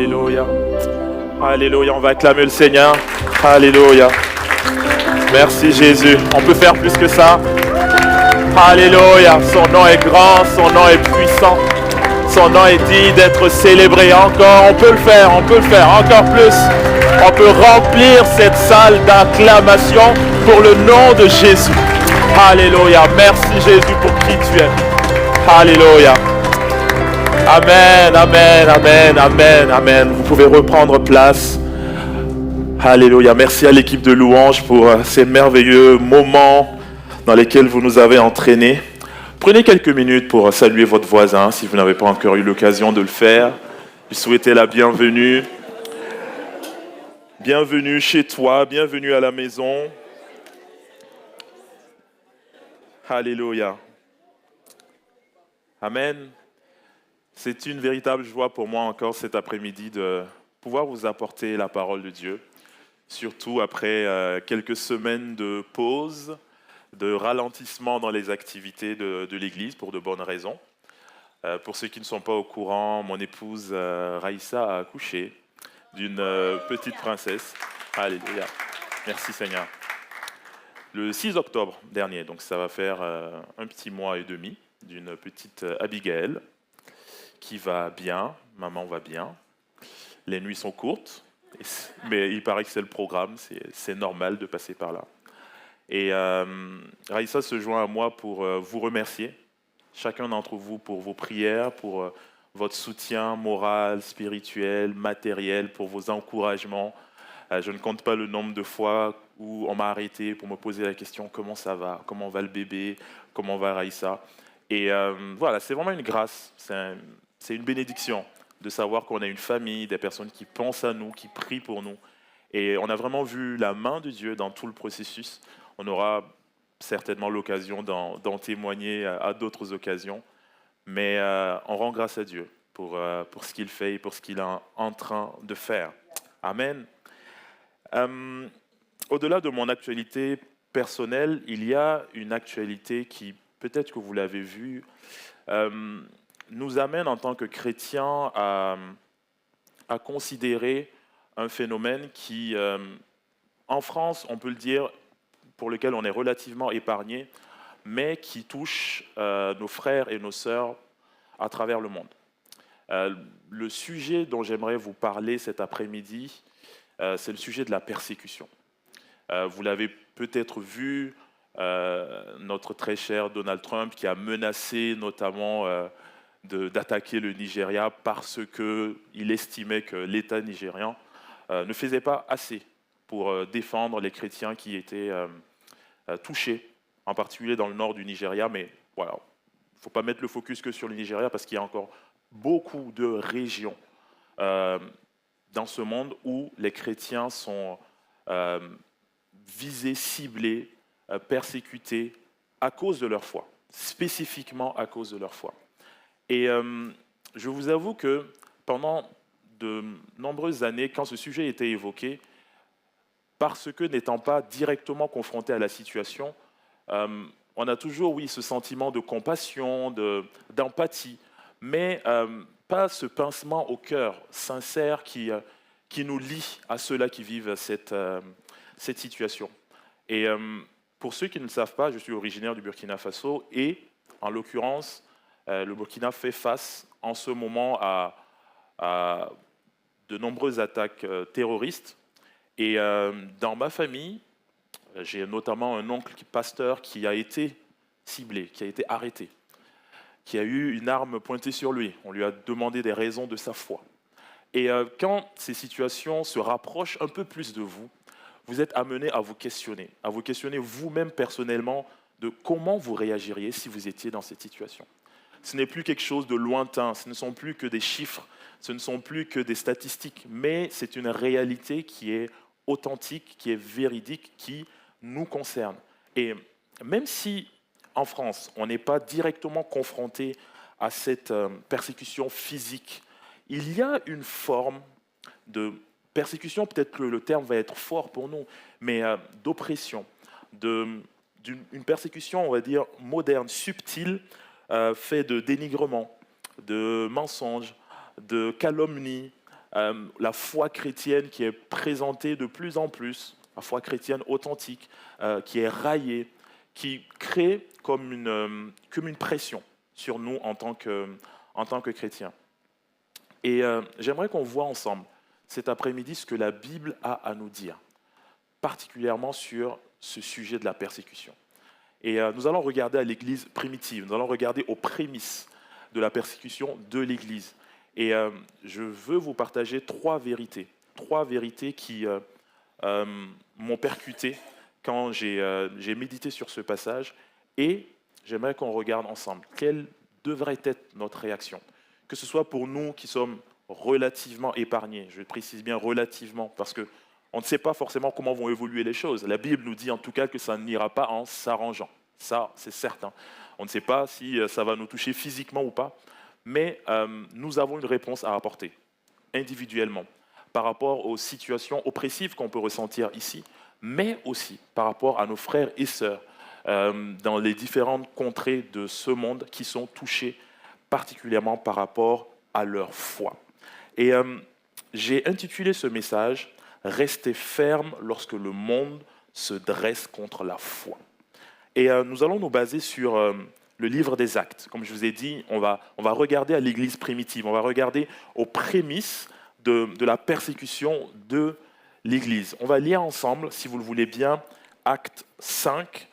Alléluia. Alléluia. On va acclamer le Seigneur. Alléluia. Merci Jésus. On peut faire plus que ça. Alléluia. Son nom est grand, son nom est puissant. Son nom est digne d'être célébré encore. On peut le faire encore plus. On peut remplir cette salle d'acclamation pour le nom de Jésus. Alléluia. Merci Jésus pour qui tu es. Alléluia. Amen, amen, amen, amen, amen. Vous pouvez reprendre place. Alléluia. Merci à l'équipe de louanges pour ces merveilleux moments dans lesquels vous nous avez entraînés. Prenez quelques minutes pour saluer votre voisin si vous n'avez pas encore eu l'occasion de le faire. Lui souhaiter la bienvenue. Bienvenue chez toi, bienvenue à la maison. Alléluia. Amen. C'est une véritable joie pour moi encore cet après-midi de pouvoir vous apporter la parole de Dieu, surtout après quelques semaines de pause, de ralentissement dans les activités de l'Église pour de bonnes raisons. Pour ceux qui ne sont pas au courant, mon épouse Raïssa a accouché d'une petite princesse. Alléluia. Merci Seigneur. Le 6 octobre dernier, donc ça va faire un petit mois et demi, d'une petite Abigail qui va bien, maman va bien. Les nuits sont courtes, mais il paraît que c'est le programme, c'est normal de passer par là. Et Raïssa se joint à moi pour vous remercier, chacun d'entre vous, pour vos prières, pour votre soutien moral, spirituel, matériel, pour vos encouragements. Je ne compte pas le nombre de fois où on m'a arrêté pour me poser la question « Comment ça va ? Comment va le bébé ? Comment va Raïssa ?» Et voilà, c'est vraiment une grâce, c'est une bénédiction de savoir qu'on a une famille, des personnes qui pensent à nous, qui prient pour nous. Et on a vraiment vu la main de Dieu dans tout le processus. On aura certainement l'occasion d'en témoigner à d'autres occasions. Mais on rend grâce à Dieu pour ce qu'il fait et pour ce qu'il est en train de faire. Amen. Au-delà de mon actualité personnelle, il y a une actualité qui, peut-être que vous l'avez vue, nous amène en tant que chrétiens à considérer un phénomène qui, en France, on peut le dire, pour lequel on est relativement épargné, mais qui touche nos frères et nos sœurs à travers le monde. Le sujet dont j'aimerais vous parler cet après-midi, c'est le sujet de la persécution. Vous l'avez peut-être vu, notre très cher Donald Trump qui a menacé notamment d'attaquer le Nigeria parce qu'il estimait que l'État nigérian ne faisait pas assez pour défendre les chrétiens qui étaient touchés, en particulier dans le nord du Nigeria. Mais voilà, il ne faut pas mettre le focus que sur le Nigeria parce qu'il y a encore beaucoup de régions dans ce monde où les chrétiens sont visés, ciblés, persécutés à cause de leur foi, spécifiquement à cause de leur foi. Et je vous avoue que pendant de nombreuses années, quand ce sujet était évoqué, parce que n'étant pas directement confronté à la situation, on a toujours, oui, ce sentiment de compassion, d'empathie, mais pas ce pincement au cœur sincère qui nous lie à ceux-là qui vivent cette situation. Et pour ceux qui ne le savent pas, je suis originaire du Burkina Faso et, en l'occurrence, le Burkina fait face en ce moment à de nombreuses attaques terroristes. Et dans ma famille, j'ai notamment un oncle pasteur qui a été ciblé, qui a été arrêté, qui a eu une arme pointée sur lui. On lui a demandé des raisons de sa foi. Et quand ces situations se rapprochent un peu plus de vous, vous êtes amené à vous questionner vous-même personnellement de comment vous réagiriez si vous étiez dans cette situation. Ce n'est plus quelque chose de lointain, ce ne sont plus que des chiffres, ce ne sont plus que des statistiques, mais c'est une réalité qui est authentique, qui est véridique, qui nous concerne. Et même si, en France, on n'est pas directement confronté à cette persécution physique, il y a une forme de persécution, peut-être que le terme va être fort pour nous, mais d'oppression, une persécution, on va dire, moderne, subtile, fait de dénigrement, de mensonges, de calomnie, la foi chrétienne qui est présentée de plus en plus, la foi chrétienne authentique, qui est raillée, qui crée comme une pression sur nous en tant que chrétiens. Et j'aimerais qu'on voit ensemble cet après-midi ce que la Bible a à nous dire, particulièrement sur ce sujet de la persécution. Et nous allons regarder à l'Église primitive, nous allons regarder aux prémices de la persécution de l'Église. Et je veux vous partager trois vérités qui m'ont percuté quand j'ai médité sur ce passage. Et j'aimerais qu'on regarde ensemble quelle devrait être notre réaction, que ce soit pour nous qui sommes relativement épargnés, je précise bien relativement, parce qu'on ne sait pas forcément comment vont évoluer les choses. La Bible nous dit en tout cas que ça n'ira pas en s'arrangeant, ça c'est certain. On ne sait pas si ça va nous toucher physiquement ou pas, mais nous avons une réponse à apporter individuellement par rapport aux situations oppressives qu'on peut ressentir ici, mais aussi par rapport à nos frères et sœurs dans les différentes contrées de ce monde qui sont touchés particulièrement par rapport à leur foi. Et j'ai intitulé ce message « Restez ferme lorsque le monde se dresse contre la foi ». Et nous allons nous baser sur le livre des Actes. Comme je vous ai dit, on va regarder à l'Église primitive, on va regarder aux prémices de la persécution de l'Église. On va lire ensemble, si vous le voulez bien, Acte 5,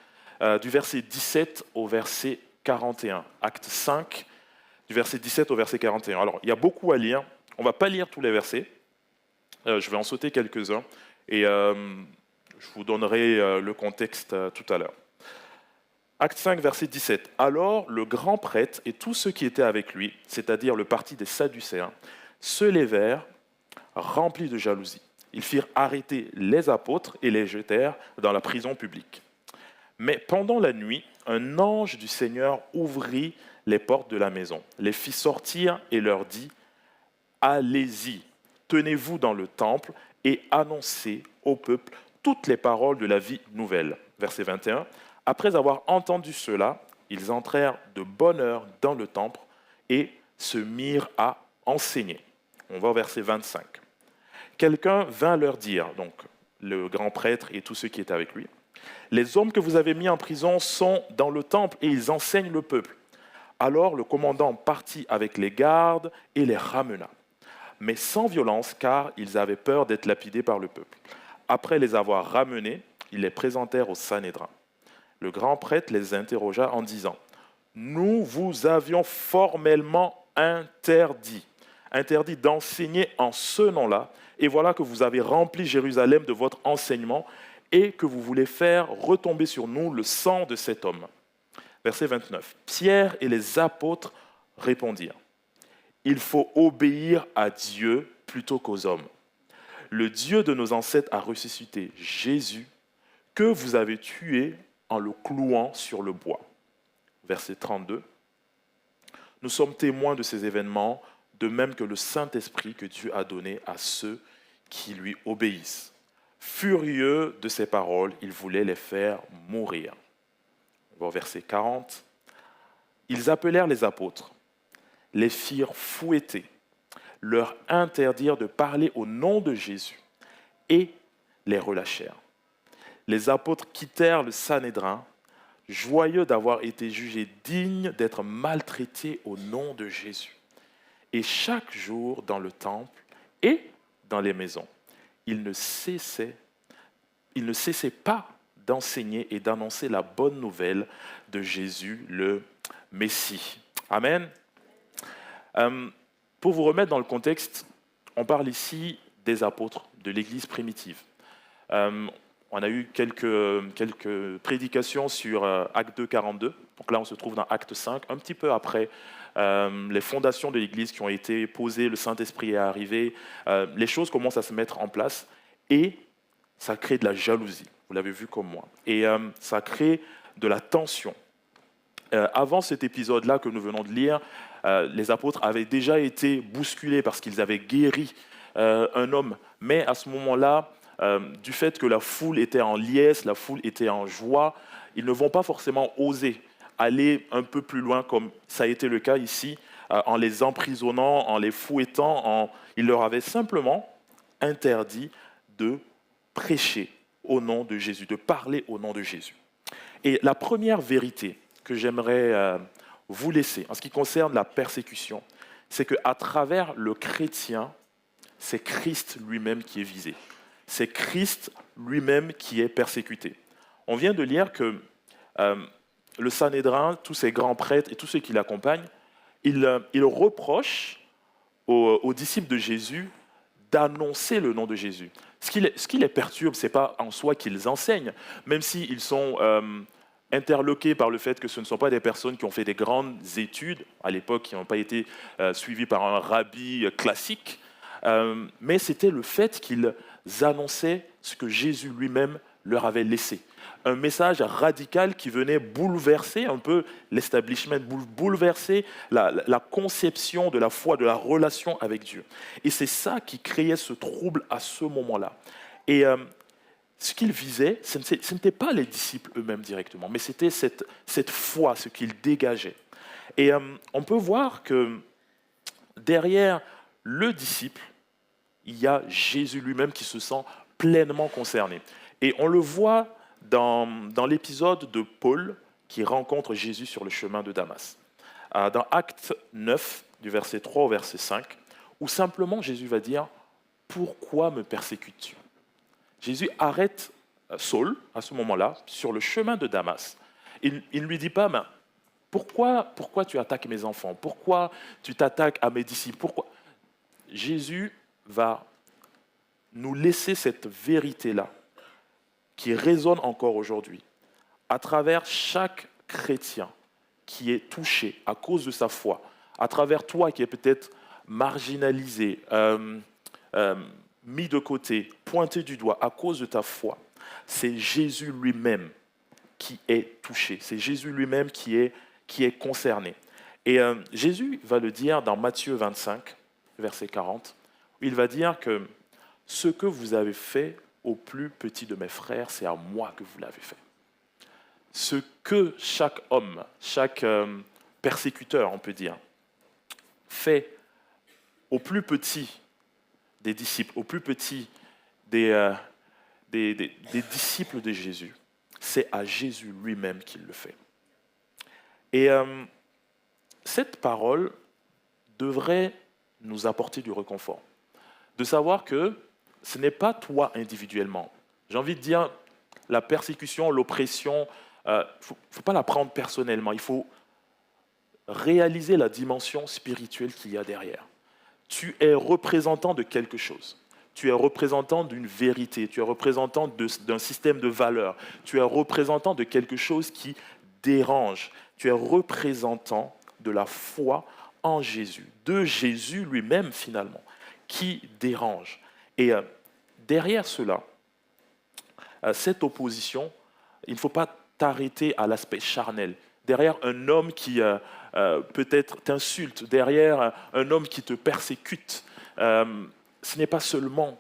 du verset 17 au verset 41. Acte 5, du verset 17 au verset 41. Alors, il y a beaucoup à lire. On ne va pas lire tous les versets. Je vais en sauter quelques-uns et je vous donnerai le contexte tout à l'heure. Acte 5, verset 17. Alors, le grand prêtre et tous ceux qui étaient avec lui, c'est-à-dire le parti des Sadducéens, se levèrent, remplis de jalousie. Ils firent arrêter les apôtres et les jetèrent dans la prison publique. Mais pendant la nuit, un ange du Seigneur ouvrit les portes de la maison, les fit sortir et leur dit « Allez-y, tenez-vous dans le temple et annoncez au peuple toutes les paroles de la vie nouvelle. » Verset 21. Après avoir entendu cela, ils entrèrent de bonne heure dans le temple et se mirent à enseigner. On va au verset 25. Quelqu'un vint leur dire, donc le grand prêtre et tous ceux qui étaient avec lui, « Les hommes que vous avez mis en prison sont dans le temple et ils enseignent le peuple. » Alors le commandant partit avec les gardes et les ramena, mais sans violence, car ils avaient peur d'être lapidés par le peuple. Après les avoir ramenés, ils les présentèrent au Sanhédrin. Le grand prêtre les interrogea en disant « Nous vous avions formellement interdit d'enseigner en ce nom-là, et voilà que vous avez rempli Jérusalem de votre enseignement et que vous voulez faire retomber sur nous le sang de cet homme. » Verset 29. Pierre et les apôtres répondirent « Il faut obéir à Dieu plutôt qu'aux hommes. Le Dieu de nos ancêtres a ressuscité Jésus, que vous avez tué en le clouant sur le bois. » Verset 32. Nous sommes témoins de ces événements, de même que le Saint-Esprit que Dieu a donné à ceux qui lui obéissent. Furieux de ces paroles, il voulait les faire mourir. Au verset 40. Ils appelèrent les apôtres, les firent fouetter, leur interdirent de parler au nom de Jésus et les relâchèrent. Les apôtres quittèrent le Sanhédrin, joyeux d'avoir été jugés dignes d'être maltraités au nom de Jésus. Et chaque jour dans le temple et dans les maisons, ils ne cessaient pas d'enseigner et d'annoncer la bonne nouvelle de Jésus, le Messie. Amen. Pour vous remettre dans le contexte, on parle ici des apôtres de l'Église primitive. On a eu quelques prédications sur Acte 2, 42. Donc là, on se trouve dans Acte 5, un petit peu après les fondations de l'Église qui ont été posées, le Saint-Esprit est arrivé, les choses commencent à se mettre en place et ça crée de la jalousie. Vous l'avez vu comme moi. Et ça crée de la tension. Avant cet épisode-là que nous venons de lire, les apôtres avaient déjà été bousculés parce qu'ils avaient guéri un homme. Mais à ce moment-là, du fait que la foule était en liesse, la foule était en joie, ils ne vont pas forcément oser aller un peu plus loin comme ça a été le cas ici en les emprisonnant, en les fouettant. Il leur avait simplement interdit de prêcher au nom de Jésus, de parler au nom de Jésus. Et la première vérité que j'aimerais vous laisser en ce qui concerne la persécution, c'est qu'à travers le chrétien, c'est Christ lui-même qui est visé. C'est Christ lui-même qui est persécuté. On vient de lire que le Sanhédrin, tous ces grands prêtres et tous ceux qui l'accompagnent, ils reprochent aux disciples de Jésus d'annoncer le nom de Jésus. Ce qui les perturbe, ce n'est pas en soi qu'ils enseignent, même s'ils sont interloqués par le fait que ce ne sont pas des personnes qui ont fait des grandes études, à l'époque, qui n'ont pas été suivies par un rabbi classique, mais c'était le fait qu'ils annonçaient ce que Jésus lui-même leur avait laissé. Un message radical qui venait bouleverser un peu l'establishment, bouleverser la conception de la foi, de la relation avec Dieu. Et c'est ça qui créait ce trouble à ce moment-là. Et ce qu'il visait, ce n'était pas les disciples eux-mêmes directement, mais c'était cette foi, ce qu'ils dégageaient. Et on peut voir que derrière le disciple, il y a Jésus lui-même qui se sent pleinement concerné. Et on le voit dans l'épisode de Paul qui rencontre Jésus sur le chemin de Damas. Dans Acte 9, du verset 3 au verset 5, où simplement Jésus va dire « Pourquoi me persécutes-tu » Jésus arrête Saul, à ce moment-là, sur le chemin de Damas. Il ne lui dit pas « Pourquoi tu attaques mes enfants? Pourquoi tu t'attaques à mes disciples? Pourquoi ?» Jésus va nous laisser cette vérité-là qui résonne encore aujourd'hui à travers chaque chrétien qui est touché à cause de sa foi, à travers toi qui est peut-être marginalisé, mis de côté, pointé du doigt à cause de ta foi. C'est Jésus lui-même qui est touché, c'est Jésus lui-même qui est concerné. Et Jésus va le dire dans Matthieu 25, verset 40, où il va dire que ce que vous avez fait au plus petit de mes frères, c'est à moi que vous l'avez fait. Ce que chaque homme, chaque persécuteur, on peut dire, fait au plus petit des disciples, au plus petit des disciples de Jésus, c'est à Jésus lui-même qu'il le fait. Et cette parole devrait nous apporter du réconfort, de savoir que ce n'est pas toi individuellement. J'ai envie de dire, la persécution, l'oppression, il ne faut pas la prendre personnellement. Il faut réaliser la dimension spirituelle qu'il y a derrière. Tu es représentant de quelque chose. Tu es représentant d'une vérité. Tu es représentant d'un système de valeurs. Tu es représentant de quelque chose qui dérange. Tu es représentant de la foi en Jésus, de Jésus lui-même finalement, qui dérange. Et derrière cela, cette opposition, il ne faut pas t'arrêter à l'aspect charnel. Derrière un homme qui peut-être t'insulte, derrière un homme qui te persécute, ce n'est pas seulement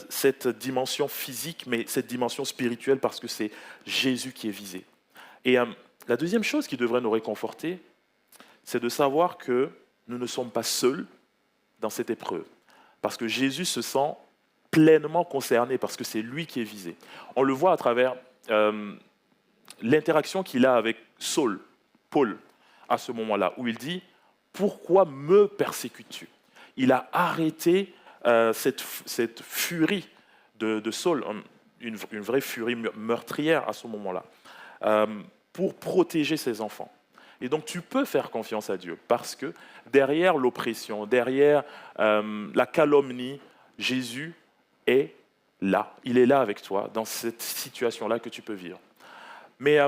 cette dimension physique, mais cette dimension spirituelle parce que c'est Jésus qui est visé. Et la deuxième chose qui devrait nous réconforter, c'est de savoir que nous ne sommes pas seuls dans cette épreuve. Parce que Jésus se sent pleinement concerné, parce que c'est lui qui est visé. On le voit à travers l'interaction qu'il a avec Saul, Paul, à ce moment-là, où il dit « Pourquoi me persécutes-tu » Il a arrêté cette furie de Saul, une vraie furie meurtrière à ce moment-là, pour protéger ses enfants. Et donc tu peux faire confiance à Dieu, parce que derrière l'oppression, derrière la calomnie, Jésus est là. Il est là avec toi, dans cette situation-là que tu peux vivre. Mais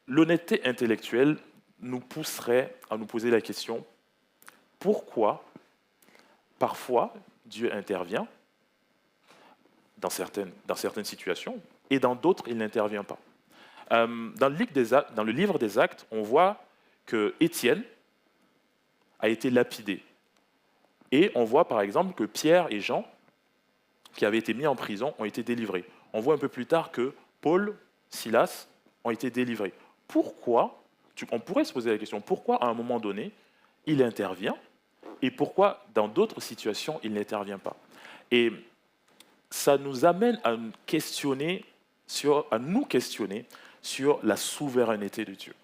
l'honnêteté intellectuelle nous pousserait à nous poser la question, pourquoi parfois Dieu intervient dans certaines situations et dans d'autres il n'intervient pas. Dans le livre des Actes, on voit que Étienne a été lapidé. Et on voit par exemple que Pierre et Jean, qui avaient été mis en prison, ont été délivrés. On voit un peu plus tard que Paul, Silas ont été délivrés. Pourquoi, on pourrait se poser la question, pourquoi à un moment donné, il intervient et pourquoi dans d'autres situations il n'intervient pas. Et ça nous amène à nous questionner sur la souveraineté de Dieu,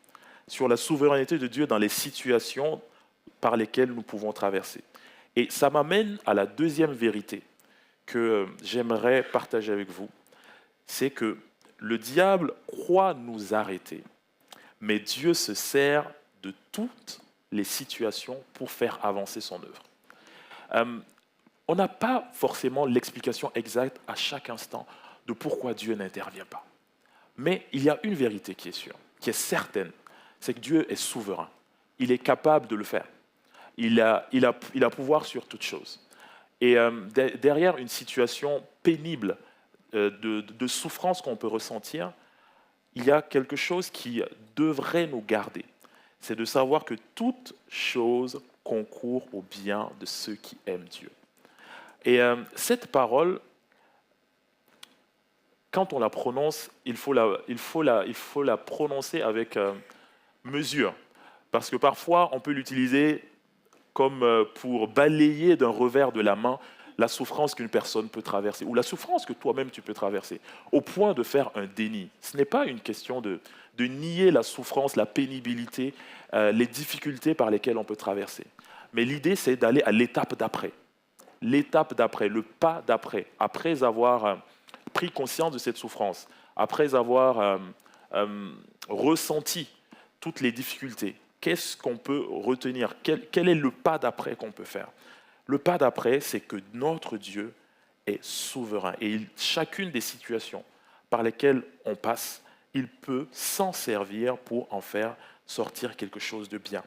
sur la souveraineté de Dieu dans les situations par lesquelles nous pouvons traverser. Et ça m'amène à la deuxième vérité que j'aimerais partager avec vous, c'est que le diable croit nous arrêter, mais Dieu se sert de toutes les situations pour faire avancer son œuvre. Euh, on n'a pas forcément l'explication exacte à chaque instant de pourquoi Dieu n'intervient pas. Mais il y a une vérité qui est sûre, qui est certaine, c'est que Dieu est souverain. Il est capable de le faire. Il a pouvoir sur toute chose. Et derrière une situation pénible de souffrance qu'on peut ressentir, il y a quelque chose qui devrait nous garder. C'est de savoir que toute chose concourt au bien de ceux qui aiment Dieu. Et cette parole, quand on la prononce, il faut la prononcer avec mesure. Parce que parfois, on peut l'utiliser comme pour balayer d'un revers de la main la souffrance qu'une personne peut traverser, ou la souffrance que toi-même tu peux traverser, au point de faire un déni. Ce n'est pas une question de nier la souffrance, la pénibilité, les difficultés par lesquelles on peut traverser. Mais l'idée, c'est d'aller à l'étape d'après. L'étape d'après, le pas d'après, après avoir pris conscience de cette souffrance, après avoir ressenti toutes les difficultés. Qu'est-ce qu'on peut retenir? Quel est le pas d'après qu'on peut faire? Le pas d'après, c'est que notre Dieu est souverain. Et chacune des situations par lesquelles on passe, il peut s'en servir pour en faire sortir quelque chose de bien.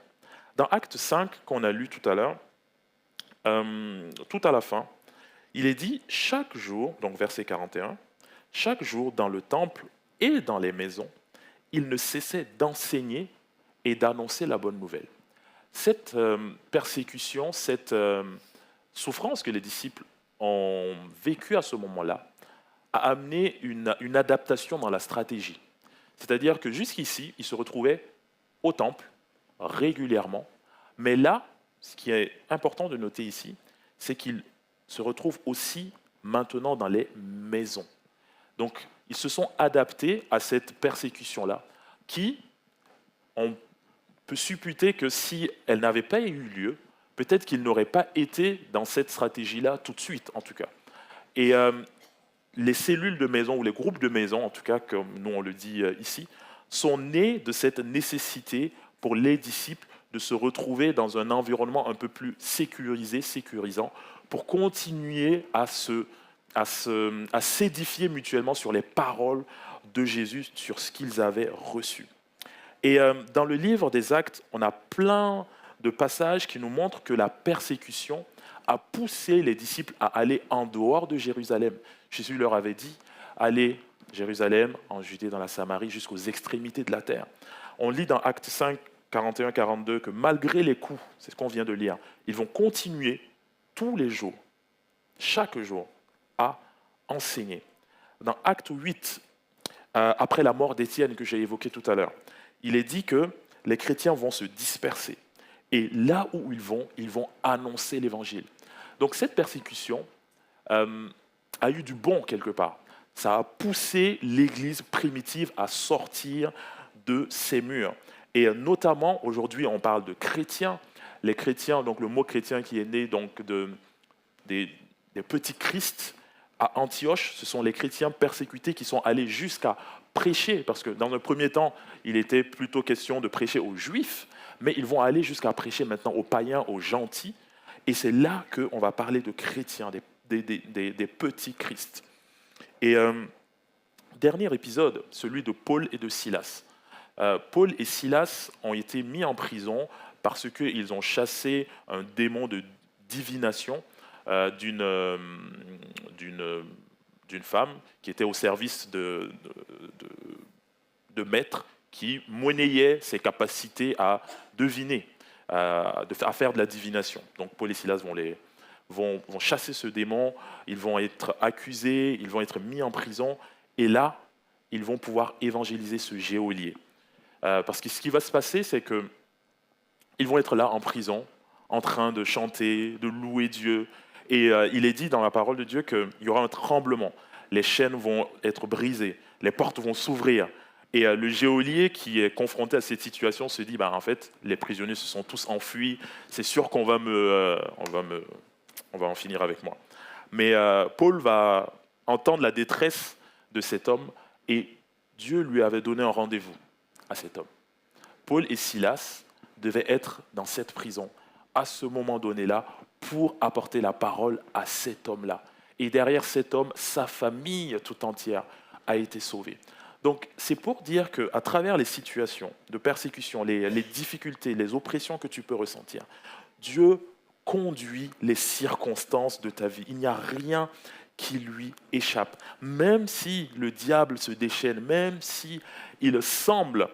Dans Acte 5, qu'on a lu tout à l'heure, tout à la fin, il est dit chaque jour, donc verset 41, chaque jour dans le temple et dans les maisons, il ne cessait d'enseigner et d'annoncer la bonne nouvelle. Cette persécution, cette souffrance que les disciples ont vécue à ce moment-là, a amené une adaptation dans la stratégie. C'est-à-dire que jusqu'ici, ils se retrouvaient au temple régulièrement, mais là, ce qui est important de noter ici, c'est qu'ils se retrouvent aussi maintenant dans les maisons. Donc, ils se sont adaptés à cette persécution-là, qui, on peut supputer que si elle n'avait pas eu lieu, peut-être qu'ils n'auraient pas été dans cette stratégie-là tout de suite, en tout cas. Et les cellules de maison, ou les groupes de maison, en tout cas, comme nous on le dit ici, sont nés de cette nécessité pour les disciples de se retrouver dans un environnement un peu plus sécurisé, sécurisant, pour continuer à s'édifier mutuellement sur les paroles de Jésus, sur ce qu'ils avaient reçu. Et dans le livre des Actes, on a plein de passages qui nous montrent que la persécution a poussé les disciples à aller en dehors de Jérusalem. Jésus leur avait dit, allez Jérusalem, en Judée, dans la Samarie, jusqu'aux extrémités de la terre. On lit dans Actes 5, 41-42 que malgré les coups, c'est ce qu'on vient de lire, ils vont continuer tous les jours, chaque jour, à enseigner. Dans Acte 8, après la mort d'Étienne que j'ai évoqué tout à l'heure, il est dit que les chrétiens vont se disperser. Et là où ils vont annoncer l'évangile. Donc cette persécution a eu du bon quelque part. Ça a poussé l'Église primitive à sortir de ses murs. Et notamment, aujourd'hui, on parle de chrétiens. Les chrétiens, donc le mot chrétien qui est né donc des petits Christ à Antioche, ce sont les chrétiens persécutés qui sont allés jusqu'à prêcher, parce que dans un premier temps, il était plutôt question de prêcher aux Juifs, mais ils vont aller jusqu'à prêcher maintenant aux païens, aux gentils, et c'est là qu'on va parler de chrétiens, des petits Christ. Et dernier épisode, celui de Paul et de Silas. Paul et Silas ont été mis en prison parce qu'ils ont chassé un démon de divination d'une femme qui était au service de maîtres qui monnayait ses capacités à deviner, à faire de la divination. Donc Paul et Silas vont chasser ce démon, ils vont être accusés, ils vont être mis en prison, et là, ils vont pouvoir évangéliser ce geôlier. Parce que ce qui va se passer, c'est que Ils vont être là en prison, en train de chanter, de louer Dieu. Et il est dit dans la parole de Dieu qu'il y aura un tremblement. Les chaînes vont être brisées, les portes vont s'ouvrir. Et le geôlier qui est confronté à cette situation se dit, bah, en fait, les prisonniers se sont tous enfuis, c'est sûr qu'on va on va en finir avec moi. Mais Paul va entendre la détresse de cet homme et Dieu lui avait donné un rendez-vous à cet homme. Paul et Silas devaient être dans cette prison à ce moment donné-là pour apporter la parole à cet homme-là. Et derrière cet homme, sa famille tout entière a été sauvée. Donc c'est pour dire qu'à travers les situations de persécution, les difficultés, les oppressions que tu peux ressentir, Dieu conduit les circonstances de ta vie. Il n'y a rien qui lui échappe. Même si le diable se déchaîne, même si il semble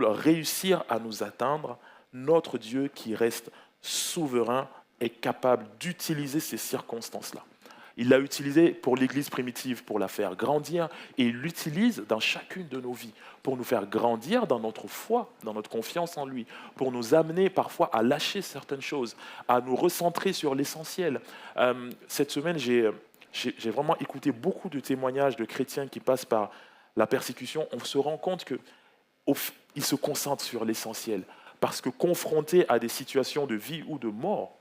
réussir à nous atteindre, notre Dieu qui reste souverain est capable d'utiliser ces circonstances-là. Il l'a utilisé pour l'Église primitive, pour la faire grandir, et il l'utilise dans chacune de nos vies, pour nous faire grandir dans notre foi, dans notre confiance en lui, pour nous amener parfois à lâcher certaines choses, à nous recentrer sur l'essentiel. Cette semaine, j'ai vraiment écouté beaucoup de témoignages de chrétiens qui passent par la persécution. On se rend compte qu'ils se concentrent sur l'essentiel, parce que confrontés à des situations de vie ou de mort,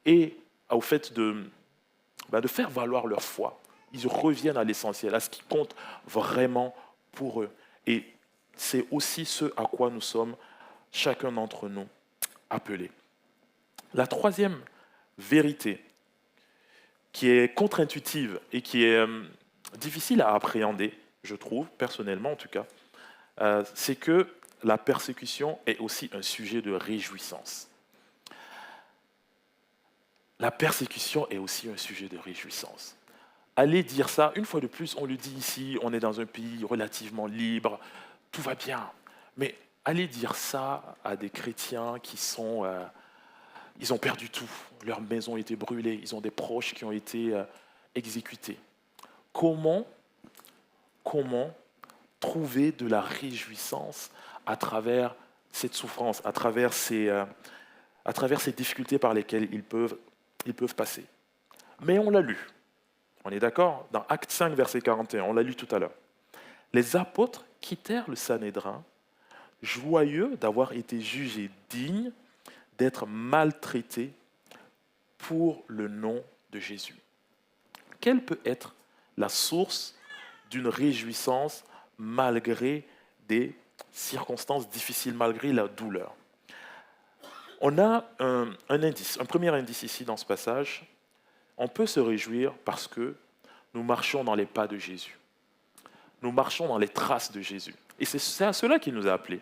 et au fait de faire valoir leur foi. Ils reviennent à l'essentiel, à ce qui compte vraiment pour eux. Et c'est aussi ce à quoi nous sommes, chacun d'entre nous, appelés. La troisième vérité, qui est contre-intuitive et qui est difficile à appréhender, je trouve, personnellement en tout cas, c'est que la persécution est aussi un sujet de réjouissance. La persécution est aussi un sujet de réjouissance. Allez dire ça, une fois de plus, on le dit ici, on est dans un pays relativement libre, tout va bien. Mais allez dire ça à des chrétiens qui ils ont perdu tout. Leur maison a été brûlée, ils ont des proches qui ont été exécutés. Comment trouver de la réjouissance à travers cette souffrance, à travers ces difficultés par lesquelles ils peuvent passer. Mais on l'a lu. On est d'accord? Dans Acte 5, verset 41, on l'a lu tout à l'heure. Les apôtres quittèrent le Sanhédrin, joyeux d'avoir été jugés dignes d'être maltraités pour le nom de Jésus. Quelle peut être la source d'une réjouissance malgré des circonstances difficiles, malgré la douleur? On a un premier indice ici dans ce passage. On peut se réjouir parce que nous marchons dans les pas de Jésus. Nous marchons dans les traces de Jésus. Et c'est à cela qu'il nous a appelés.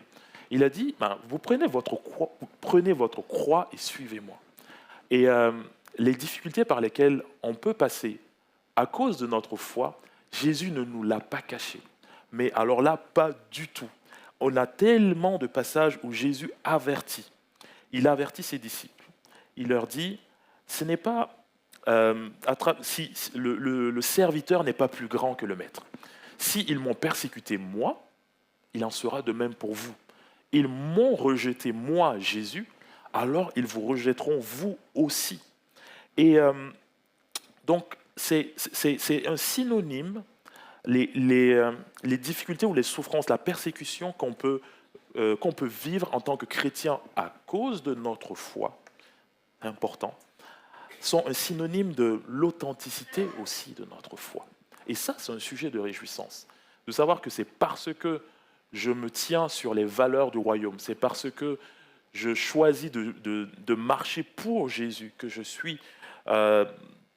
Il a dit, vous prenez votre croix et suivez-moi. Et les difficultés par lesquelles on peut passer à cause de notre foi, Jésus ne nous l'a pas caché. Mais alors là, pas du tout. On a tellement de passages où Jésus avertit. Il avertit ses disciples. Il leur dit, ce n'est pas si le serviteur n'est pas plus grand que le maître. S'ils m'ont persécuté moi, il en sera de même pour vous. Ils m'ont rejeté moi, Jésus, alors ils vous rejetteront vous aussi. Et donc c'est un synonyme, les difficultés ou les souffrances, la persécution qu'on peut vivre en tant que chrétien à cause de notre foi, important, sont un synonyme de l'authenticité aussi de notre foi. Et ça, c'est un sujet de réjouissance. De savoir que c'est parce que je me tiens sur les valeurs du royaume, c'est parce que je choisis de marcher pour Jésus, que je suis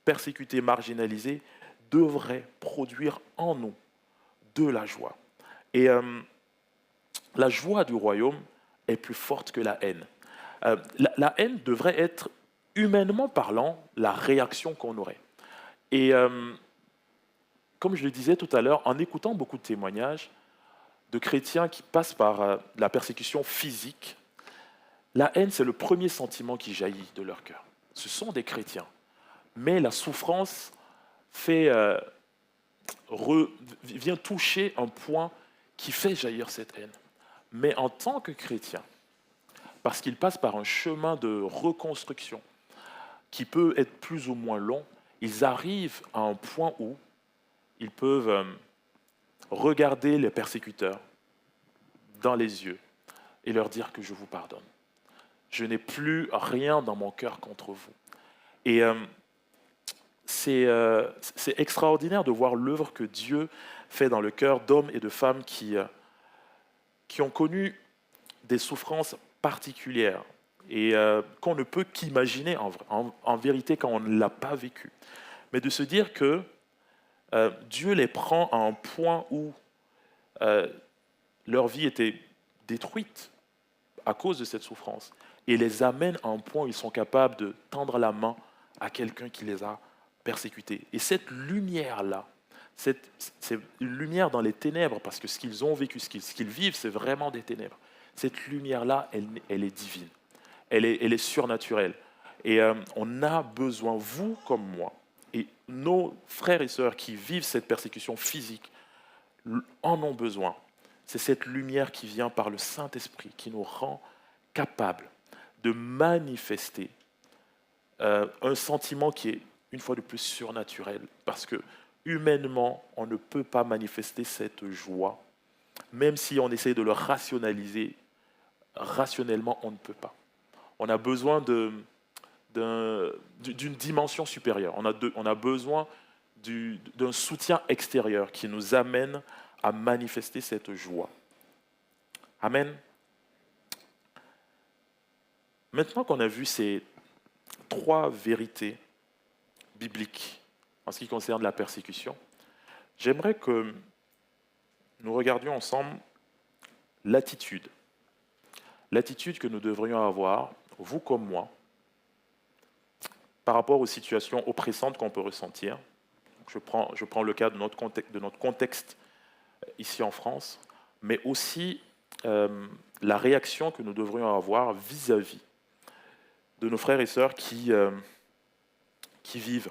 persécuté, marginalisé, devrait produire en nous de la joie. Et la joie du royaume est plus forte que la haine. La haine devrait être, humainement parlant, la réaction qu'on aurait. Et comme je le disais tout à l'heure, en écoutant beaucoup de témoignages de chrétiens qui passent par la persécution physique, la haine, c'est le premier sentiment qui jaillit de leur cœur. Ce sont des chrétiens. Mais la souffrance vient toucher un point qui fait jaillir cette haine. Mais en tant que chrétien, parce qu'ils passent par un chemin de reconstruction qui peut être plus ou moins long, ils arrivent à un point où ils peuvent regarder les persécuteurs dans les yeux et leur dire que je vous pardonne. Je n'ai plus rien dans mon cœur contre vous. Et c'est extraordinaire de voir l'œuvre que Dieu fait dans le cœur d'hommes et de femmes qui ont connu des souffrances particulières et qu'on ne peut qu'imaginer en vérité quand on ne l'a pas vécu. Mais de se dire que Dieu les prend à un point où leur vie était détruite à cause de cette souffrance et les amène à un point où ils sont capables de tendre la main à quelqu'un qui les a persécutés. Et cette lumière-là, c'est une lumière dans les ténèbres, parce que ce qu'ils ont vécu, ce qu'ils vivent, c'est vraiment des ténèbres. Cette lumière-là, elle est divine, elle est surnaturelle. Et on a besoin, vous comme moi, et nos frères et sœurs qui vivent cette persécution physique, en ont besoin. C'est cette lumière qui vient par le Saint-Esprit, qui nous rend capables de manifester un sentiment qui est, une fois de plus, surnaturel. Parce que humainement, on ne peut pas manifester cette joie. Même si on essaie de le rationaliser, rationnellement, on ne peut pas. On a besoin d'une dimension supérieure. On a besoin d'un soutien extérieur qui nous amène à manifester cette joie. Amen. Maintenant qu'on a vu ces 3 vérités bibliques en ce qui concerne la persécution, j'aimerais que nous regardions ensemble l'attitude que nous devrions avoir, vous comme moi, par rapport aux situations oppressantes qu'on peut ressentir. Je prends le cas de notre contexte ici en France, mais aussi la réaction que nous devrions avoir vis-à-vis de nos frères et sœurs qui vivent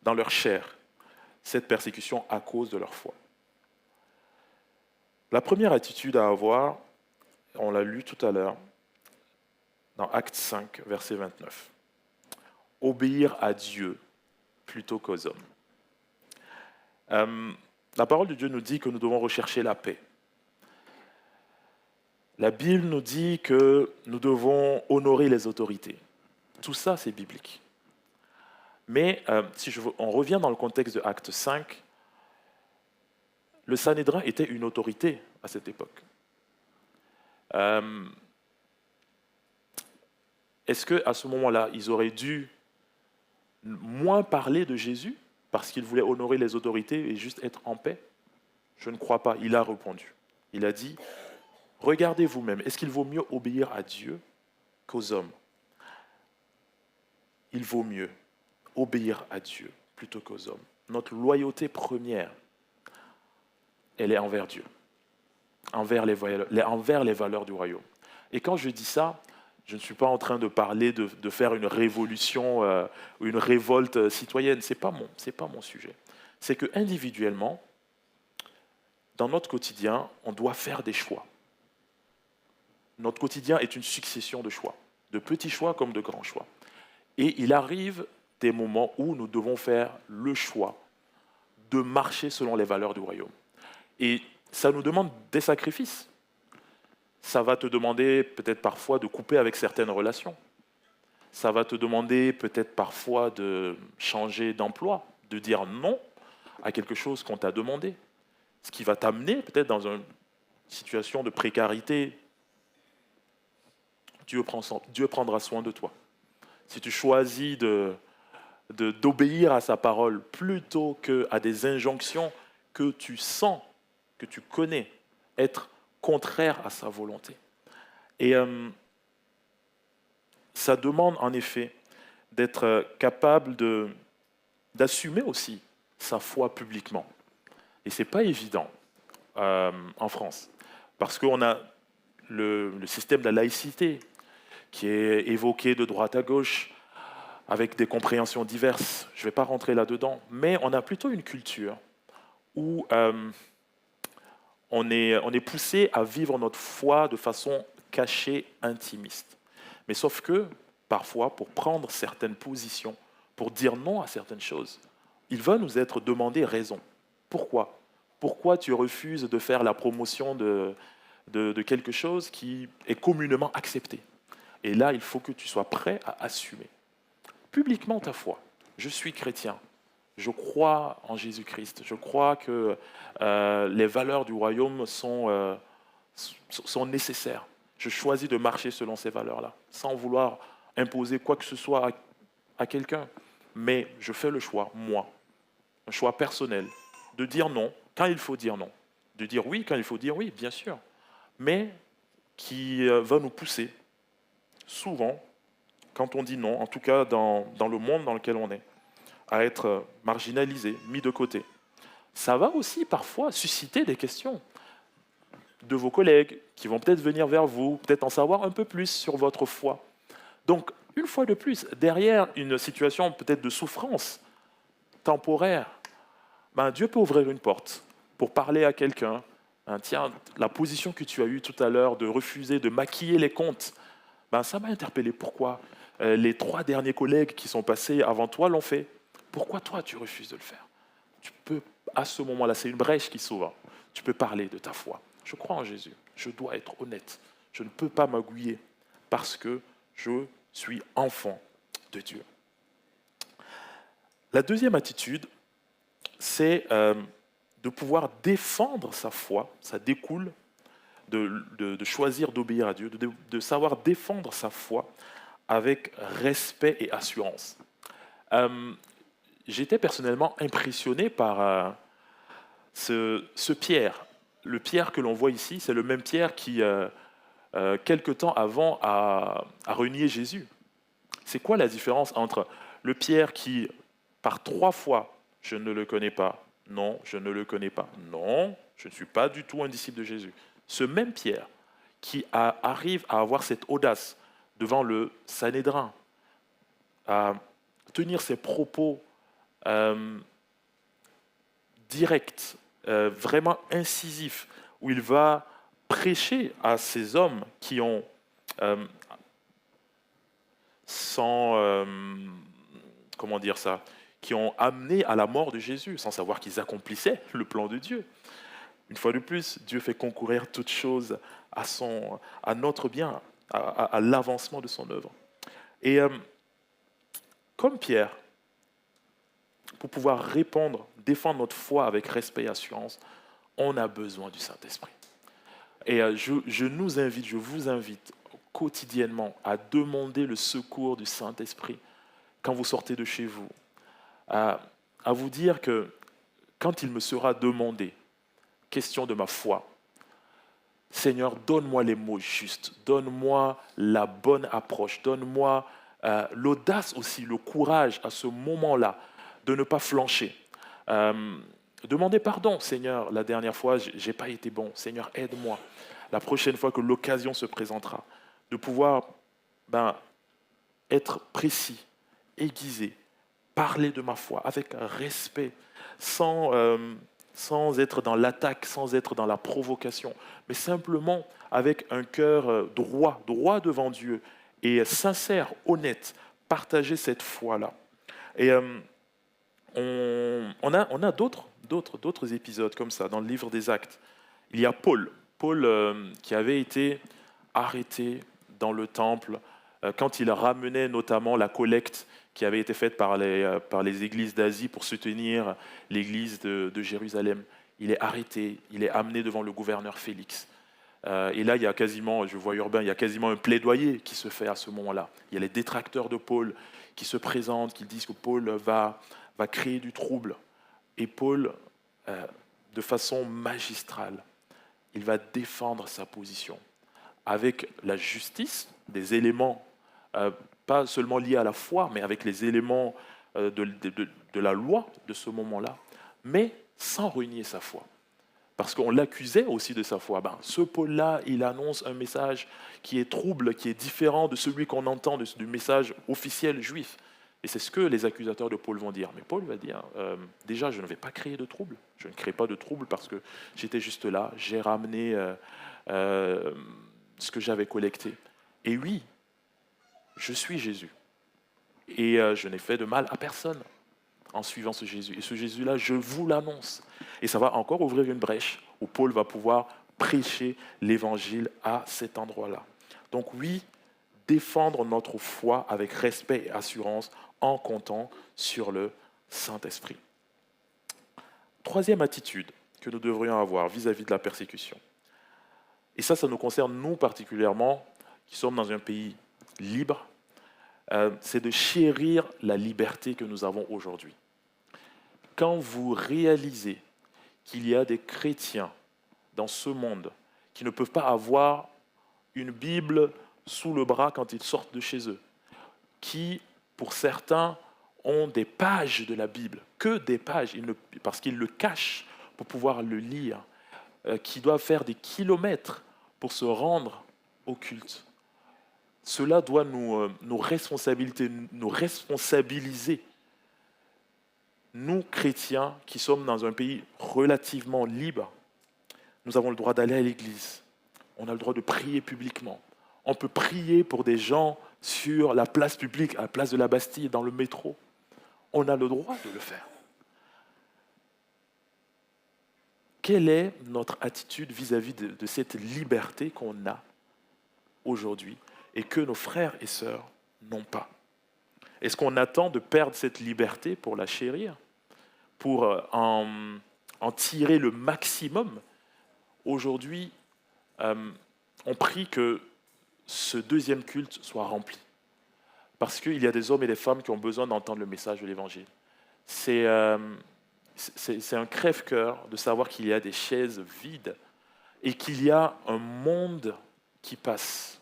dans leur chair cette persécution à cause de leur foi. La première attitude à avoir, on l'a lu tout à l'heure, dans Actes 5, verset 29. Obéir à Dieu plutôt qu'aux hommes. La parole de Dieu nous dit que nous devons rechercher la paix. La Bible nous dit que nous devons honorer les autorités. Tout ça, c'est biblique. Mais on revient dans le contexte de Acte 5, le Sanhédrin était une autorité à cette époque. Est-ce qu'à ce moment-là, ils auraient dû moins parler de Jésus parce qu'ils voulaient honorer les autorités et juste être en paix? Je ne crois pas. Il a répondu. Il a dit, regardez vous-même, est-ce qu'il vaut mieux obéir à Dieu qu'aux hommes? Il vaut mieux obéir à Dieu plutôt qu'aux hommes. Notre loyauté première, elle est envers Dieu, envers les valeurs du royaume. Et quand je dis ça, je ne suis pas en train de parler de faire une révolution ou une révolte citoyenne. Ce n'est pas mon sujet. C'est que individuellement, dans notre quotidien, on doit faire des choix. Notre quotidien est une succession de choix, de petits choix comme de grands choix. Et il arrive des moments où nous devons faire le choix de marcher selon les valeurs du royaume. Et ça nous demande des sacrifices. Ça va te demander peut-être parfois de couper avec certaines relations. Ça va te demander peut-être parfois de changer d'emploi, de dire non à quelque chose qu'on t'a demandé. Ce qui va t'amener peut-être dans une situation de précarité. Dieu prendra soin de toi. Si tu choisis d'obéir à sa parole plutôt qu'à des injonctions que tu sens, que tu connais être contraires à sa volonté. Et ça demande en effet d'être capable d'assumer aussi sa foi publiquement. Et ce n'est pas évident en France, parce qu'on a le système de la laïcité qui est évoqué de droite à gauche, avec des compréhensions diverses. Je ne vais pas rentrer là-dedans, mais on a plutôt une culture où on est poussé à vivre notre foi de façon caché, intimiste. Mais sauf que, parfois, pour prendre certaines positions, pour dire non à certaines choses, il va nous être demandé raison. Pourquoi? Pourquoi tu refuses de faire la promotion de quelque chose qui est communément accepté? Et là, il faut que tu sois prêt à assumer publiquement ta foi. Je suis chrétien. Je crois en Jésus-Christ. Je crois que les valeurs du royaume sont nécessaires. Je choisis de marcher selon ces valeurs-là, sans vouloir imposer quoi que ce soit à quelqu'un. Mais je fais le choix, moi, un choix personnel, de dire non quand il faut dire non, de dire oui quand il faut dire oui, bien sûr, mais qui va nous pousser, souvent, quand on dit non, en tout cas dans le monde dans lequel on est, à être marginalisé, mis de côté. Ça va aussi parfois susciter des questions de vos collègues qui vont peut-être venir vers vous, peut-être en savoir un peu plus sur votre foi. Donc, une fois de plus, derrière une situation peut-être de souffrance temporaire, ben, Dieu peut ouvrir une porte pour parler à quelqu'un. Hein, tiens, la position que tu as eue tout à l'heure de refuser de maquiller les comptes, ben, ça m'a interpellé. Pourquoi les 3 derniers collègues qui sont passés avant toi l'ont fait. Pourquoi toi, tu refuses de le faire? Tu peux, à ce moment-là, c'est une brèche qui s'ouvre. Tu peux parler de ta foi. Je crois en Jésus. Je dois être honnête. Je ne peux pas m'agouiller parce que je suis enfant de Dieu. La deuxième attitude, c'est de pouvoir défendre sa foi. Ça découle de choisir d'obéir à Dieu, de savoir défendre sa foi avec respect et assurance. J'étais personnellement impressionné par ce Pierre. Le Pierre que l'on voit ici, c'est le même Pierre qui, quelque temps avant, a renié Jésus. C'est quoi la différence entre le Pierre qui, par 3 fois, je ne le connais pas, non, je ne le connais pas, non, je ne suis pas du tout un disciple de Jésus. Ce même Pierre qui arrive à avoir cette audace devant le Sanhédrin, à tenir ses propos directs, vraiment incisifs, où il va prêcher à ces hommes qui ont, comment dire ça, qui ont amené à la mort de Jésus, sans savoir qu'ils accomplissaient le plan de Dieu. Une fois de plus, Dieu fait concourir toutes choses à notre bien, à l'avancement de son œuvre. Et comme Pierre, pour pouvoir répondre, défendre notre foi avec respect et assurance, on a besoin du Saint-Esprit. Et je nous invite, je vous invite quotidiennement à demander le secours du Saint-Esprit quand vous sortez de chez vous, à vous dire que quand il me sera demandé, question de ma foi, Seigneur, donne-moi les mots justes, donne-moi la bonne approche, donne-moi l'audace aussi, le courage à ce moment-là de ne pas flancher. Demandez pardon, Seigneur, la dernière fois, je n'ai pas été bon. Seigneur, aide-moi. La prochaine fois que l'occasion se présentera, de pouvoir être précis, aiguisé, parler de ma foi avec respect, sans être dans l'attaque, sans être dans la provocation, mais simplement avec un cœur droit devant Dieu et sincère, honnête, partager cette foi-là. Et on a d'autres épisodes comme ça dans le livre des Actes. Il y a Paul qui avait été arrêté dans le temple quand il ramenait notamment la collecte qui avait été faite par les églises d'Asie pour soutenir l'église de Jérusalem. Il est arrêté, il est amené devant le gouverneur Félix. Et là, il y a quasiment, je vois Urbain, il y a quasiment un plaidoyer qui se fait à ce moment-là. Il y a les détracteurs de Paul qui se présentent, qui disent que Paul va créer du trouble. Et Paul, de façon magistrale, il va défendre sa position avec la justice, des éléments pas seulement liés à la foi, mais avec les éléments de la loi de ce moment-là, mais sans renier sa foi. Parce qu'on l'accusait aussi de sa foi. Ce Paul-là, il annonce un message qui est trouble, qui est différent de celui qu'on entend du message officiel juif. Et c'est ce que les accusateurs de Paul vont dire. Mais Paul va dire, déjà, je ne vais pas créer de trouble. Je ne crée pas de trouble parce que j'étais juste là. J'ai ramené ce que j'avais collecté. Et oui, je suis Jésus. Et je n'ai fait de mal à personne en suivant ce Jésus. Et ce Jésus-là, je vous l'annonce. Et ça va encore ouvrir une brèche où Paul va pouvoir prêcher l'évangile à cet endroit-là. Donc oui, défendre notre foi avec respect et assurance en comptant sur le Saint-Esprit. Troisième attitude que nous devrions avoir vis-à-vis de la persécution. Et ça nous concerne nous particulièrement, qui sommes dans un pays libre, c'est de chérir la liberté que nous avons aujourd'hui. Quand vous réalisez qu'il y a des chrétiens dans ce monde qui ne peuvent pas avoir une Bible sous le bras quand ils sortent de chez eux, qui, pour certains, ont des pages de la Bible, que des pages, parce qu'ils le cachent pour pouvoir le lire, qui doivent faire des kilomètres pour se rendre au culte. Cela doit nous responsabiliser. Nous, chrétiens, qui sommes dans un pays relativement libre, nous avons le droit d'aller à l'église. On a le droit de prier publiquement. On peut prier pour des gens sur la place publique, à la place de la Bastille, dans le métro. On a le droit de le faire. Quelle est notre attitude vis-à-vis de cette liberté qu'on a aujourd'hui et que nos frères et sœurs n'ont pas? Est-ce qu'on attend de perdre cette liberté pour la chérir, pour en tirer le maximum? Aujourd'hui, on prie que ce deuxième culte soit rempli. Parce qu'il y a des hommes et des femmes qui ont besoin d'entendre le message de l'Évangile. C'est un crève-cœur de savoir qu'il y a des chaises vides et qu'il y a un monde qui passe.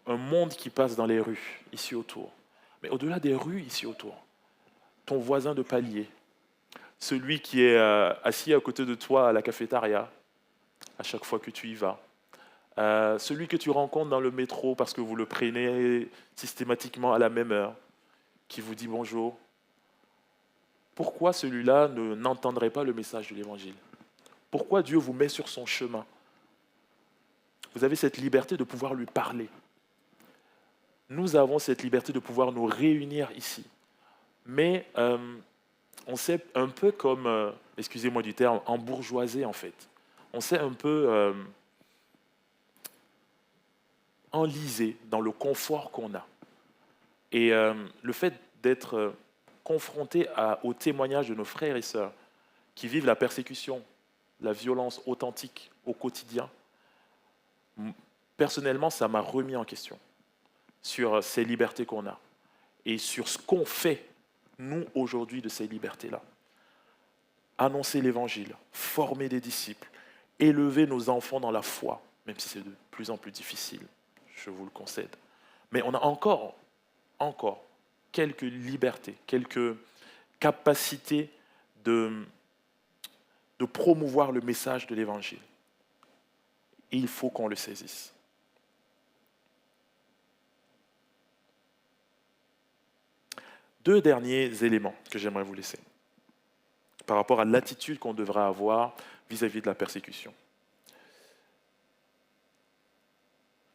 Un monde qui passe dans les rues, ici autour. Mais au-delà des rues, ici autour, ton voisin de palier, celui qui est assis à côté de toi à la cafétéria, à chaque fois que tu y vas, celui que tu rencontres dans le métro parce que vous le prenez systématiquement à la même heure, qui vous dit bonjour. Pourquoi celui-là n'entendrait pas le message de l'Évangile? Pourquoi Dieu vous met sur son chemin? Vous avez cette liberté de pouvoir lui parler. Nous avons cette liberté de pouvoir nous réunir ici. Mais on s'est un peu comme, excusez-moi du terme, embourgeoisé en fait. On s'est un peu enlisé dans le confort qu'on a. Et le fait d'être confronté au témoignage de nos frères et sœurs qui vivent la persécution, la violence authentique au quotidien, personnellement, ça m'a remis en question sur ces libertés qu'on a et sur ce qu'on fait, nous, aujourd'hui, de ces libertés-là. Annoncer l'Évangile, former des disciples, élever nos enfants dans la foi, même si c'est de plus en plus difficile, je vous le concède. Mais on a encore quelques libertés, quelques capacités de promouvoir le message de l'Évangile. Et il faut qu'on le saisisse. Deux derniers éléments que j'aimerais vous laisser par rapport à l'attitude qu'on devra avoir vis-à-vis de la persécution.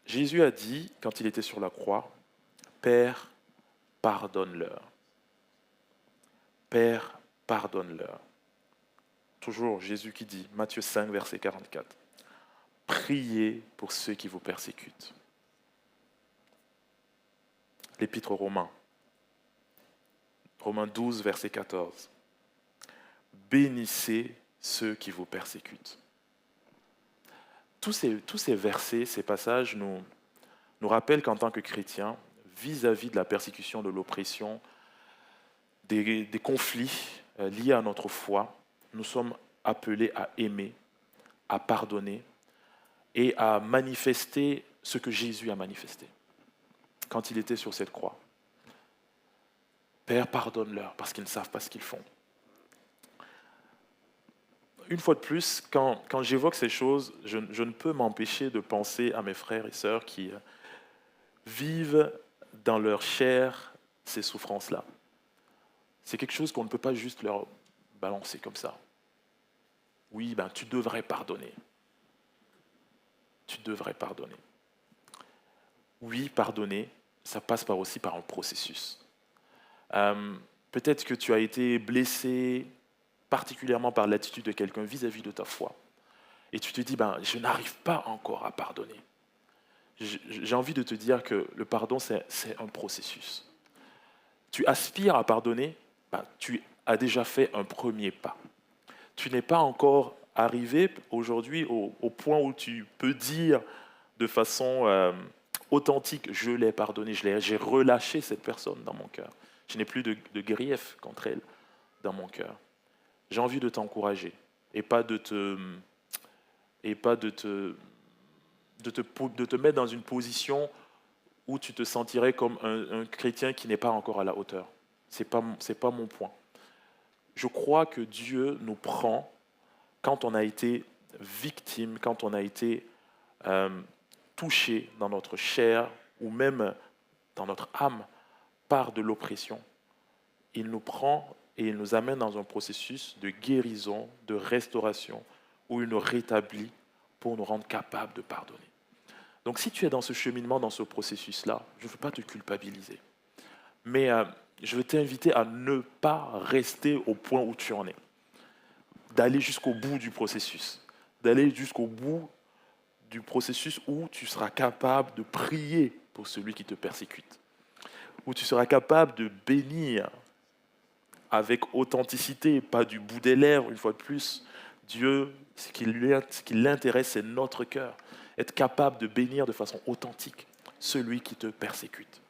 Jésus a dit, quand il était sur la croix, « Père, pardonne-leur. Père, pardonne-leur. » Toujours Jésus qui dit, Matthieu 5, verset 44, « Priez pour ceux qui vous persécutent. » L'Épître aux Romains, Romains 12, verset 14. Bénissez ceux qui vous persécutent. Tous ces versets, ces passages nous rappellent qu'en tant que chrétiens, vis-à-vis de la persécution, de l'oppression, des conflits liés à notre foi, nous sommes appelés à aimer, à pardonner et à manifester ce que Jésus a manifesté quand il était sur cette croix. Père, pardonne-leur parce qu'ils ne savent pas ce qu'ils font. Une fois de plus, quand j'évoque ces choses, je ne peux m'empêcher de penser à mes frères et sœurs qui vivent dans leur chair ces souffrances-là. C'est quelque chose qu'on ne peut pas juste leur balancer comme ça. Oui, tu devrais pardonner. Tu devrais pardonner. oui, pardonner, ça passe aussi par un processus. Peut-être que tu as été blessé particulièrement par l'attitude de quelqu'un vis-à-vis de ta foi. Et tu te dis, je n'arrive pas encore à pardonner. J'ai envie de te dire que le pardon, c'est un processus. Tu aspires à pardonner, tu as déjà fait un premier pas. Tu n'es pas encore arrivé aujourd'hui au point où tu peux dire de façon authentique, je l'ai pardonné, j'ai relâché cette personne dans mon cœur. Je n'ai plus de grief contre elle dans mon cœur. J'ai envie de t'encourager et pas de te mettre dans une position où tu te sentirais comme un chrétien qui n'est pas encore à la hauteur. C'est pas mon point. Je crois que Dieu nous prend quand on a été victime, quand on a été touché dans notre chair ou même dans notre âme par de l'oppression. Il nous prend et il nous amène dans un processus de guérison, de restauration, où il nous rétablit pour nous rendre capables de pardonner. Donc si tu es dans ce cheminement, dans ce processus-là, je ne veux pas te culpabiliser. Mais je veux t'inviter à ne pas rester au point où tu en es. D'aller jusqu'au bout du processus. D'aller jusqu'au bout du processus où tu seras capable de prier pour celui qui te persécute. Où tu seras capable de bénir avec authenticité, pas du bout des lèvres, une fois de plus. Dieu, ce qui l'intéresse, c'est notre cœur. Être capable de bénir de façon authentique celui qui te persécute.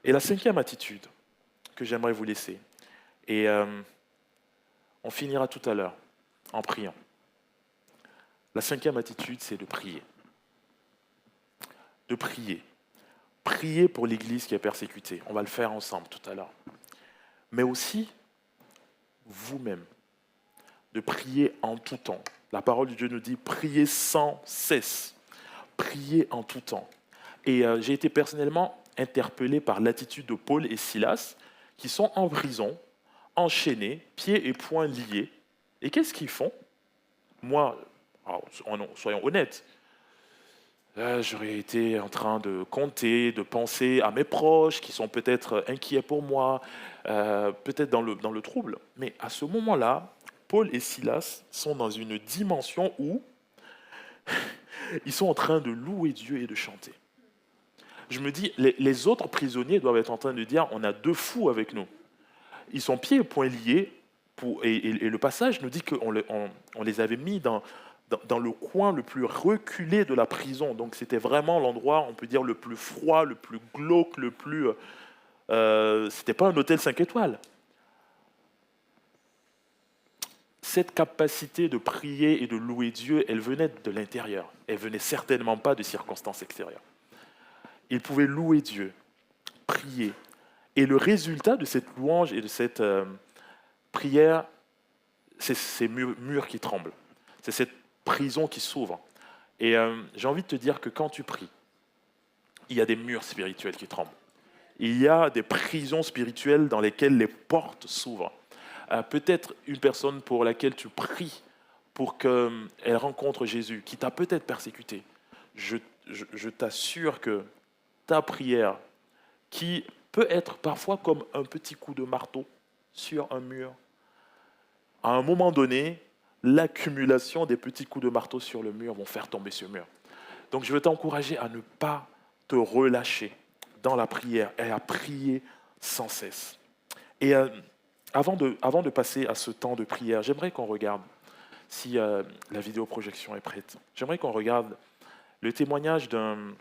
Et la 5e attitude que j'aimerais vous laisser, et on finira tout à l'heure en priant. La 5e attitude, c'est de prier. De prier. Prier pour l'Église qui est persécutée. On va le faire ensemble tout à l'heure. Mais aussi, vous-même, de prier en tout temps. La parole de Dieu nous dit, priez sans cesse. Priez en tout temps. Et j'ai été personnellement interpellé par l'attitude de Paul et Silas, qui sont en prison, enchaînés, pieds et poings liés. Et qu'est-ce qu'ils font? Moi, soyons honnêtes, j'aurais été en train de compter, de penser à mes proches qui sont peut-être inquiets pour moi, peut-être dans le trouble. Mais à ce moment-là, Paul et Silas sont dans une dimension où ils sont en train de louer Dieu et de chanter. Je me dis, les autres prisonniers doivent être en train de dire, on a 2 fous avec nous. Ils sont pieds et poings liés, et le passage nous dit qu'on les avait mis dans le coin le plus reculé de la prison. Donc c'était vraiment l'endroit, on peut dire, le plus froid, le plus glauque, le plus... c'était pas un hôtel 5 étoiles. Cette capacité de prier et de louer Dieu, elle venait de l'intérieur. Elle venait certainement pas de circonstances extérieures. Ils pouvaient louer Dieu, prier. Et le résultat de cette louange et de cette prière, c'est ces murs qui tremblent. C'est cette prison qui s'ouvre. Et j'ai envie de te dire que quand tu pries, il y a des murs spirituels qui tremblent. Il y a des prisons spirituelles dans lesquelles les portes s'ouvrent. Peut-être une personne pour laquelle tu pries pour qu'elle rencontre Jésus, qui t'a peut-être persécuté. Je t'assure que ta prière, qui peut être parfois comme un petit coup de marteau sur un mur, à un moment donné, l'accumulation des petits coups de marteau sur le mur vont faire tomber ce mur. Donc je veux t'encourager à ne pas te relâcher dans la prière et à prier sans cesse. Et avant de passer à ce temps de prière, j'aimerais qu'on regarde, si la vidéoprojection est prête, j'aimerais qu'on regarde le témoignage d'un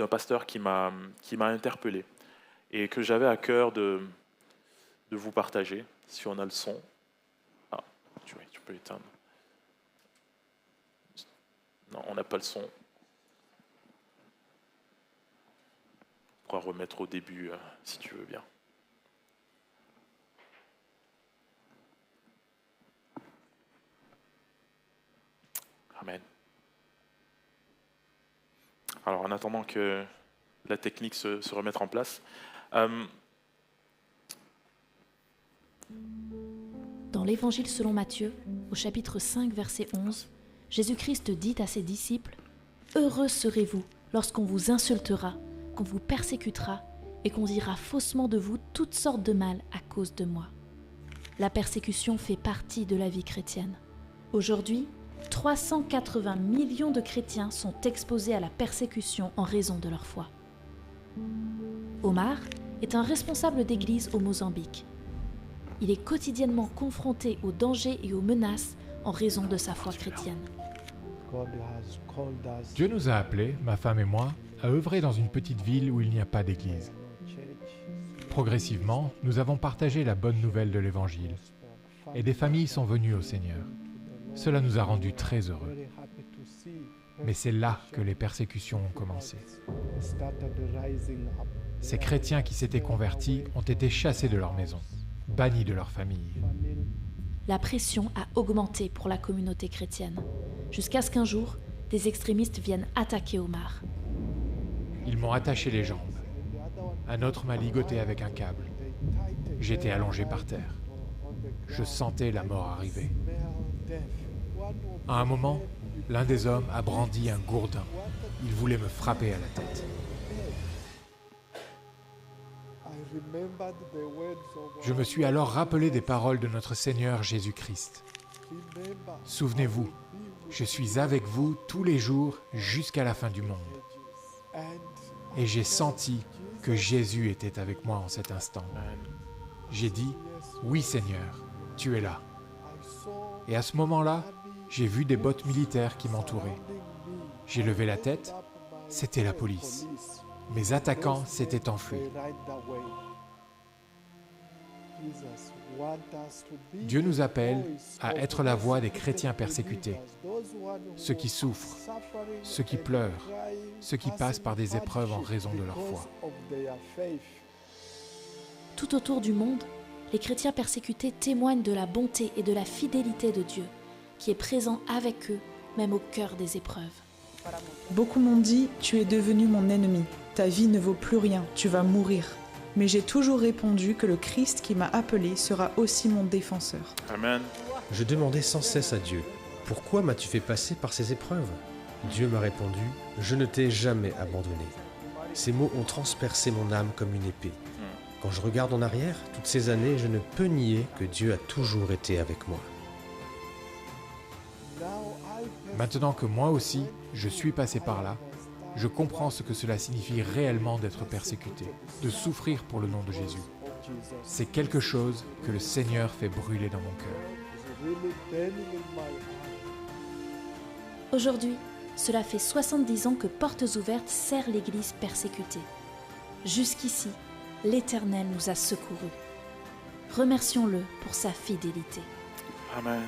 pasteur qui m'a interpellé et que j'avais à cœur de vous partager, si on a le son. Ah, tu peux éteindre. Non, on n'a pas le son. On pourra remettre au début, si tu veux bien. Amen. Alors, en attendant que la technique se remette en place, dans l'Évangile selon Matthieu, au chapitre 5, verset 11, Jésus-Christ dit à ses disciples « Heureux serez-vous lorsqu'on vous insultera, qu'on vous persécutera et qu'on dira faussement de vous toutes sortes de mal à cause de moi. La persécution fait partie de la vie chrétienne. Aujourd'hui, 380 millions de chrétiens sont exposés à la persécution en raison de leur foi. Omar est un responsable d'église au Mozambique. Il est quotidiennement confronté aux dangers et aux menaces en raison de sa foi chrétienne. Dieu nous a appelés, ma femme et moi, à œuvrer dans une petite ville où il n'y a pas d'église. Progressivement, nous avons partagé la bonne nouvelle de l'Évangile et des familles sont venues au Seigneur. Cela nous a rendus très heureux. Mais c'est là que les persécutions ont commencé. Ces chrétiens qui s'étaient convertis ont été chassés de leur maison, bannis de leur famille. La pression a augmenté pour la communauté chrétienne, jusqu'à ce qu'un jour, des extrémistes viennent attaquer Omar. Ils m'ont attaché les jambes. Un autre m'a ligoté avec un câble. J'étais allongé par terre. Je sentais la mort arriver. À un moment, l'un des hommes a brandi un gourdin. Il voulait me frapper à la tête. Je me suis alors rappelé des paroles de notre Seigneur Jésus-Christ. Souvenez-vous, je suis avec vous tous les jours jusqu'à la fin du monde. Et j'ai senti que Jésus était avec moi en cet instant. J'ai dit, oui Seigneur, tu es là. Et à ce moment-là, j'ai vu des bottes militaires qui m'entouraient. J'ai levé la tête, c'était la police. Mes attaquants s'étaient enfuis. Dieu nous appelle à être la voix des chrétiens persécutés, ceux qui souffrent, ceux qui pleurent, ceux qui passent par des épreuves en raison de leur foi. Tout autour du monde, les chrétiens persécutés témoignent de la bonté et de la fidélité de Dieu, qui est présent avec eux, même au cœur des épreuves. Beaucoup m'ont dit « Tu es devenu mon ennemi, ta vie ne vaut plus rien, tu vas mourir ». Mais j'ai toujours répondu que le Christ qui m'a appelé sera aussi mon défenseur. Amen. Je demandais sans cesse à Dieu, « Pourquoi m'as-tu fait passer par ces épreuves ?» Dieu m'a répondu, « Je ne t'ai jamais abandonné. » Ces mots ont transpercé mon âme comme une épée. Quand je regarde en arrière, toutes ces années, je ne peux nier que Dieu a toujours été avec moi. Maintenant que moi aussi, je suis passé par là, je comprends ce que cela signifie réellement d'être persécuté, de souffrir pour le nom de Jésus. C'est quelque chose que le Seigneur fait brûler dans mon cœur. Aujourd'hui, cela fait 70 ans que Portes Ouvertes sert l'Église persécutée. Jusqu'ici, l'Éternel nous a secourus. Remercions-le pour sa fidélité. Amen.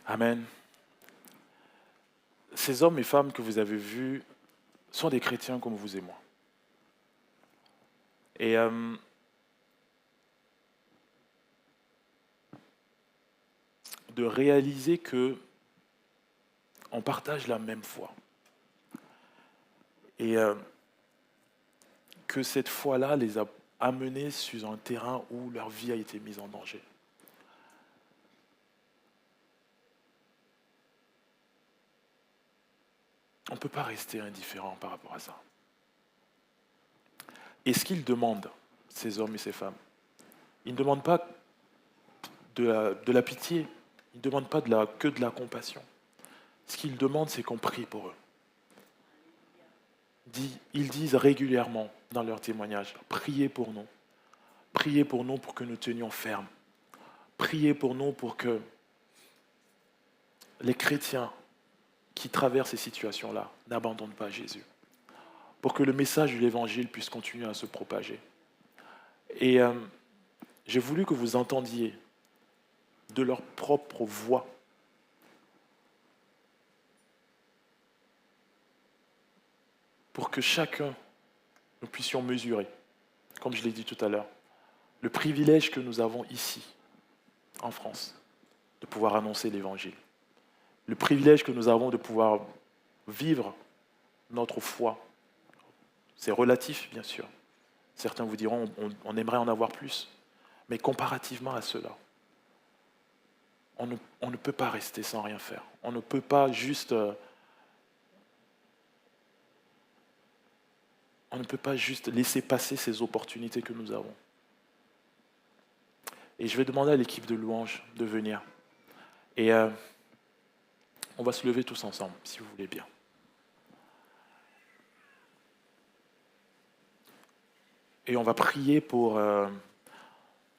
Amen. Ces hommes et femmes que vous avez vus sont des chrétiens comme vous et moi. Et de réaliser que on partage la même foi. Et que cette foi-là les a amenés sur un terrain où leur vie a été mise en danger. On ne peut pas rester indifférent par rapport à ça. Et ce qu'ils demandent, ces hommes et ces femmes, ils ne demandent pas de la pitié, ils ne demandent pas que de la compassion. Ce qu'ils demandent, c'est qu'on prie pour eux. Ils disent régulièrement dans leurs témoignages, priez pour nous pour que nous tenions ferme. Priez pour nous pour que les chrétiens qui traversent ces situations-là n'abandonnent pas Jésus, pour que le message de l'Évangile puisse continuer à se propager. Et j'ai voulu que vous entendiez de leur propre voix pour que chacun, nous puissions mesurer, comme je l'ai dit tout à l'heure, le privilège que nous avons ici, en France, de pouvoir annoncer l'Évangile. Le privilège que nous avons de pouvoir vivre notre foi. C'est relatif, bien sûr. Certains vous diront, on aimerait en avoir plus. Mais comparativement à cela, on ne peut pas rester sans rien faire. On ne peut pas juste... on ne peut pas juste laisser passer ces opportunités que nous avons. Et je vais demander à l'équipe de louange de venir. Et on va se lever tous ensemble, si vous voulez bien. Et on va prier pour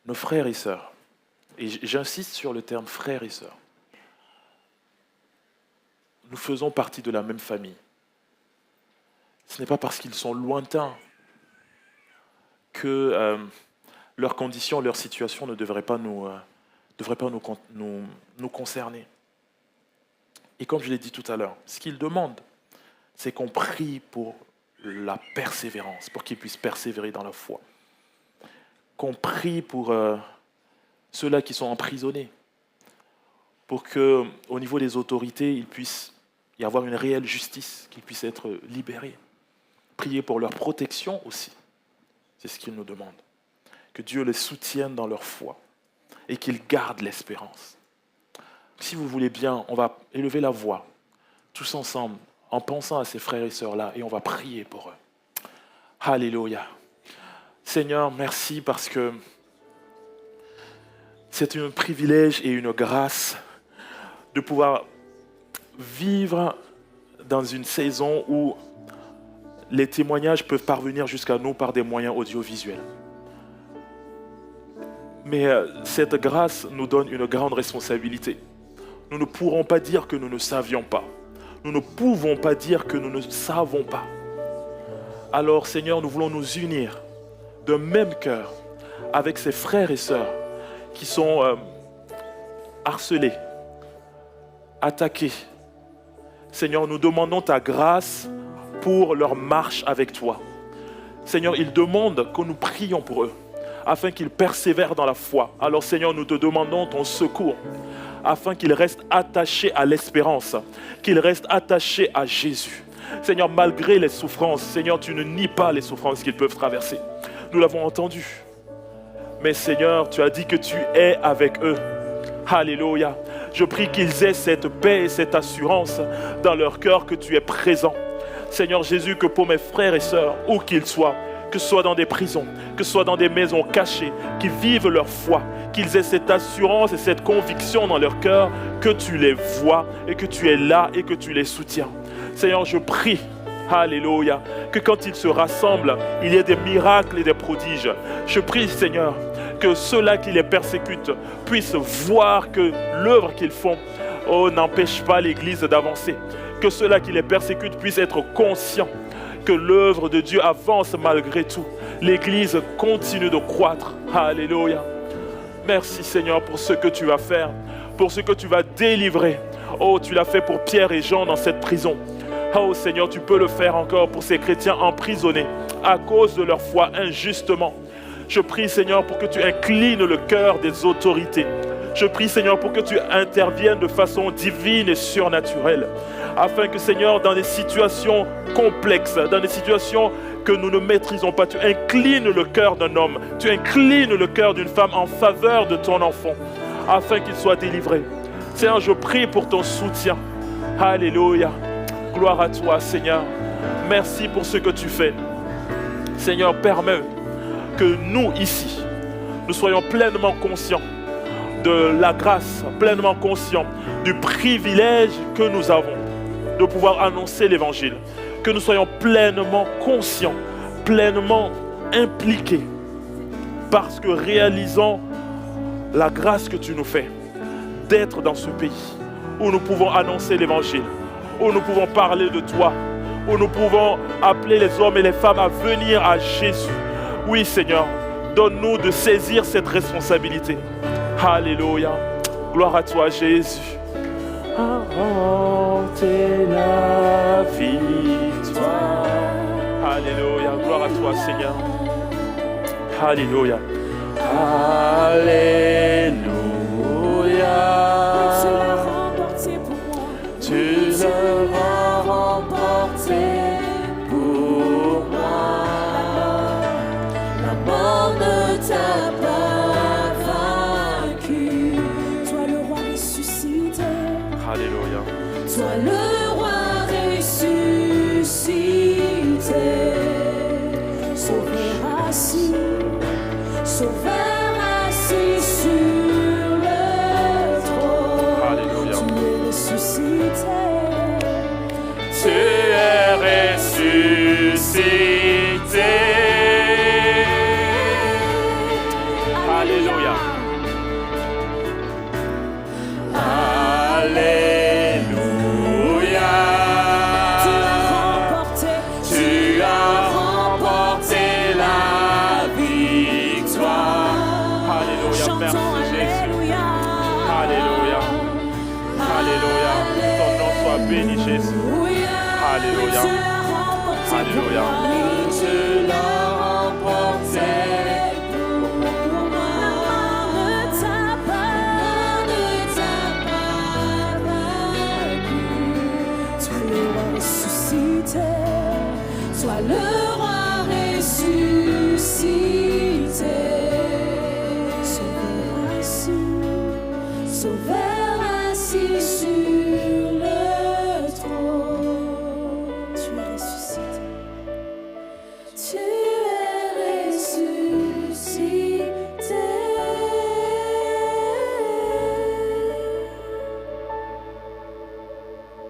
nos frères et sœurs. Et j'insiste sur le terme frères et sœurs. Nous faisons partie de la même famille. Ce n'est pas parce qu'ils sont lointains que leurs conditions, leur situation ne devraient pas nous concerner. Et comme je l'ai dit tout à l'heure, ce qu'ils demandent, c'est qu'on prie pour la persévérance, pour qu'ils puissent persévérer dans la foi. Qu'on prie pour ceux-là qui sont emprisonnés, pour qu'au niveau des autorités, il puisse y avoir une réelle justice, qu'ils puissent être libérés. Prier pour leur protection aussi, c'est ce qu'ils nous demandent. Que Dieu les soutienne dans leur foi et qu'ils gardent l'espérance. Si vous voulez bien, on va élever la voix, tous ensemble, en pensant à ces frères et sœurs-là, et on va prier pour eux. Alléluia. Seigneur, merci parce que c'est un privilège et une grâce de pouvoir vivre dans une saison où les témoignages peuvent parvenir jusqu'à nous par des moyens audiovisuels. Mais cette grâce nous donne une grande responsabilité. Nous ne pourrons pas dire que nous ne savions pas. Nous ne pouvons pas dire que nous ne savons pas. Alors, Seigneur, nous voulons nous unir d'un même cœur avec ces frères et sœurs qui sont harcelés, attaqués. Seigneur, nous demandons ta grâce pour leur marche avec toi. Seigneur, ils demandent que nous prions pour eux, afin qu'ils persévèrent dans la foi. Alors, Seigneur, nous te demandons ton secours, afin qu'ils restent attachés à l'espérance, qu'ils restent attachés à Jésus. Seigneur, malgré les souffrances, Seigneur, tu ne nies pas les souffrances qu'ils peuvent traverser. Nous l'avons entendu. Mais Seigneur, tu as dit que tu es avec eux. Alléluia. Je prie qu'ils aient cette paix et cette assurance dans leur cœur que tu es présent. Seigneur Jésus, que pour mes frères et sœurs, où qu'ils soient, que ce soit dans des prisons, que ce soit dans des maisons cachées, qu'ils vivent leur foi, qu'ils aient cette assurance et cette conviction dans leur cœur que tu les vois et que tu es là et que tu les soutiens. Seigneur, je prie, alléluia, que quand ils se rassemblent, il y ait des miracles et des prodiges. Je prie, Seigneur, que ceux-là qui les persécutent puissent voir que l'œuvre qu'ils font n'empêche pas l'Église d'avancer. Que ceux-là qui les persécutent puissent être conscients que l'œuvre de Dieu avance malgré tout. L'Église continue de croître. Alléluia. Merci Seigneur pour ce que tu vas faire, pour ce que tu vas délivrer. Oh, tu l'as fait pour Pierre et Jean dans cette prison. Oh Seigneur, tu peux le faire encore pour ces chrétiens emprisonnés à cause de leur foi injustement. Je prie Seigneur pour que tu inclines le cœur des autorités. Je prie Seigneur pour que tu interviennes de façon divine et surnaturelle. Afin que Seigneur, dans des situations complexes, dans des situations que nous ne maîtrisons pas, tu inclines le cœur d'un homme, tu inclines le cœur d'une femme en faveur de ton enfant, afin qu'il soit délivré. Seigneur, je prie pour ton soutien. Alléluia. Gloire à toi, Seigneur. Merci pour ce que tu fais. Seigneur, permets que nous, ici, nous soyons pleinement conscients de la grâce, pleinement conscients du privilège que nous avons de pouvoir annoncer l'Évangile. Que nous soyons pleinement conscients, pleinement impliqués, parce que réalisons la grâce que tu nous fais d'être dans ce pays où nous pouvons annoncer l'Évangile, où nous pouvons parler de toi, où nous pouvons appeler les hommes et les femmes à venir à Jésus. Oui Seigneur, donne-nous de saisir cette responsabilité. Alléluia. Gloire à toi Jésus. Inventer la victoire. Alléluia. Gloire à toi Seigneur. Alléluia. Alléluia. Tu l'as remporté pour moi. La mort ne t'a pas vaincu. Toi le roi des cieux. Sois le roi ressuscité, sauveur assis sur le trône. Alléluia. Tu es ressuscité. Tu es ressuscité. Alléluia. Alléluia. Tu as remporté la victoire. Alléluia. Merci Jésus. Alléluia. Alléluia. Ton nom soit béni Jésus. Alléluia. Alléluia. Tu l'as remporté. Sois le roi ressuscité.